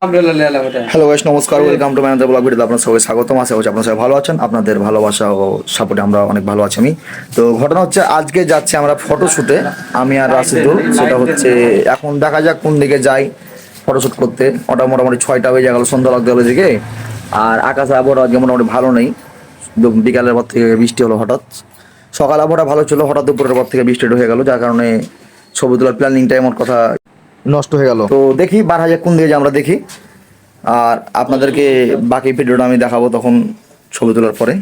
Hello guys, নমস্কার। Welcome to manager blog ভিডিওতে আপনার সবাই স্বাগতম। আশা করছি আপনারা সবাই ভালো আছেন। আপনাদের ভালোবাসা ও সাপোর্টে আমরা অনেক ভালো আছি। তো ঘটনা হচ্ছে, আজকে যাচ্ছি আমরা ফটোশুটে, আমি আর রাশিদুল। সেটা হচ্ছে এখন দেখা যাক কোন দিকে যাই ফটোশুট করতে। ওটা মোটামুটি 6টা বেজে গেল, সন্ধ্যা লাগতে গেলো দিকে। আর আকাশের আবহাওয়া আজকে মোটামুটি ভালো নেই। বিকালের পর থেকে বৃষ্টি হলো হঠাৎ। সকাল আবহাওয়াটা ভালো ছিল, হঠাৎ দুপুরের পর থেকে বৃষ্টি হয়ে গেল, যার কারণে ছবি তোলার প্ল্যানিংটা এমন কথা নষ্ট হয়ে গেল। তো দেখি 12 কোন দিকে যে আমরা দেখি, আর আপনাদেরকে বাকি ভিডিওটা আমি দেখাবো তখন ছবি তোলার পরে।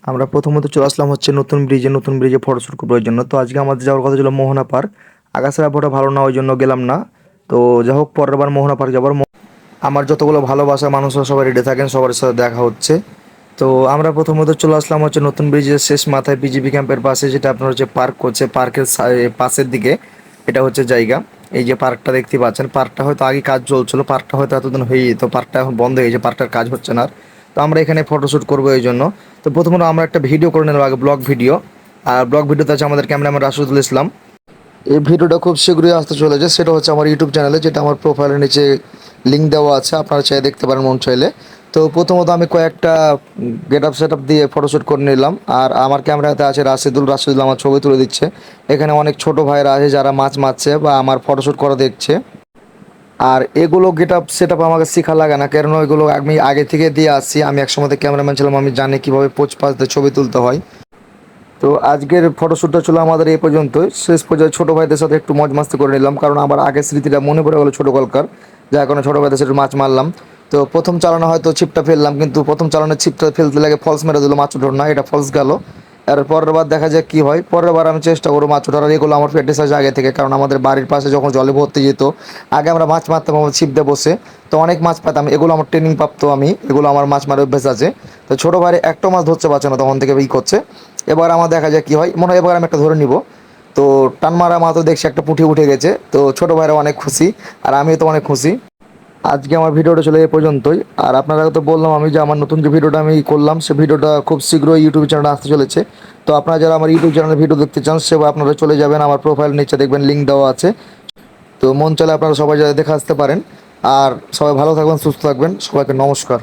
আমরা প্রথমত চলে আসলাম হচ্ছে নতুন ব্রিজে ফটোশ্যুট করার জন্য। তো আজকে আমাদের যাওয়ার কথা ছিল মোহনা পার্ক। আকাশের আবহাওয়াটা ভালো না, ওই জন্য গেলাম না। তো যাই হোক, পরের বার মোহনা পার্ক যাবার। আমার যতগুলো ভালোবাসা মানুষরা সবাই রেডি থাকেন, সবার সাথে দেখা হচ্ছে। তো আমরা প্রথমত চলে আসলাম হচ্ছে নতুন ব্রিজের শেষ মাথায় বিজিবি ক্যাম্পের পাশে, যেটা আপনার হচ্ছে পার্ক করছে। পার্কের পাশের দিকে এটা হচ্ছে জায়গা। এই যে পার্কটা দেখতে পাচ্ছেন, পার্কটা হয়তো আগে কাজ চলছিল, পার্কটা হয়তো এতদিন হয়ে যেত, পার্কটা এখন বন্ধ হয়ে গেছে, পার্কটার কাজ হচ্ছে না আর। তো আমরা এখানে ফটোশ্যুট করবো এই জন্য। তো প্রথমত আমরা একটা ভিডিও করে নেবো আগে, ব্লগ ভিডিও। আর ব্লগ ভিডিওতে আছে আমাদের ক্যামেরাম্যান রাশিদুল ইসলাম। এই ভিডিওটা খুব শীঘ্রই আসতে চলেছে, সেটা হচ্ছে আমার ইউটিউব চ্যানেলে, যেটা আমার প্রোফাইলের নিচে লিঙ্ক দেওয়া আছে, আপনারা চাইলে দেখতে পারেন মন চাইলে। তো প্রথমত আমি কয়েকটা গেট আপ সেট আপ দিয়ে ফটোশ্যুট করে নিলাম। আর আমার ক্যামেরাতে আছে রাশিদুল আমার ছবি তুলে দিচ্ছে। এখানে অনেক ছোট ভাইরা আছে যারা মাছ মারছে বা আমার ফটোশ্যুট করা দেখছে। আর এগুলো গেট আপ সেট আপ আমাকে শেখা লাগে না, কারণ ওইগুলো আমি আগে থেকে দিয়ে আসছি। আমি একসময় ক্যামেরাম্যান ছিলাম, আমি জানি কীভাবে পোজ পাশ দিয়ে ছবি তুলতে হয়। তো আজকের ফটোশ্যুটটা ছিল আমাদের এই পর্যন্তই। শেষ পর্যায়ে ছোটো ভাইদের সাথে একটু মজ মাস্তি করে নিলাম, কারণ আবার আগের স্মৃতিটা মনে পড়ে গেলো ছোটোকালকার, যার কারণে ছোটো ভাইদের সাথে মাছ মারলাম। তো প্রথম চালানো হয়তো ছিপটা ফেললাম, কিন্তু প্রথম চালানোর ছিপটা ফেলতে লাগে ফলস মেরে দিল, মাছ উঠল না, এটা ফলস গেল। আর পরের বার দেখা যাক কী হয়। পরের বার আমি চেষ্টা করবো মাছ ওঠার। এগুলো আমার প্র্যাকটিস আছে আগে থেকে, কারণ আমাদের বাড়ির পাশে যখন জলে ভর্তি যেত, আগে আমরা মাছ মারতাম আমার ছিপ দিয়ে বসে। তো অনেক মাছ পেতাম, এগুলো আমার ট্রেনিং প্রাপ্ত, আমি এগুলো আমার মাছ মারার অভ্যেস আছে। তো ছোটো ভাই একটা মাছ ধরতে পারছে না, তখন থেকে করছে। এবার আমার দেখা যায় কী হয়, মনে হয় এবার আমি একটা ধরে নিব। তো টান মারা মাত্র দেখছি একটা পুঁটি উঠে গেছে। তো ছোটো ভাইরা অনেক খুশি, আর আমিও তো অনেক খুশি। আজকে আমার ভিডিওটা চলে এই পর্যন্তই। আর আপনারা তো বললাম আমি যে আমার নতুন যে ভিডিওটা আমি করলাম, সে ভিডিওটা খুব শীঘ্রই ইউটিউব চ্যানেলে আসতে চলেছে। তো আপনারা যারা আমার ইউটিউব চ্যানেলে ভিডিও দেখতে চান, সেভাবে আপনারা চলে যাবেন, আমার প্রোফাইল নিচে দেখবেন লিঙ্ক দেওয়া আছে। তো মন চাইলে আপনারা সবাই যারা দেখে আসতে পারেন। আর সবাই ভালো থাকবেন, সুস্থ থাকবেন, সবাইকে নমস্কার।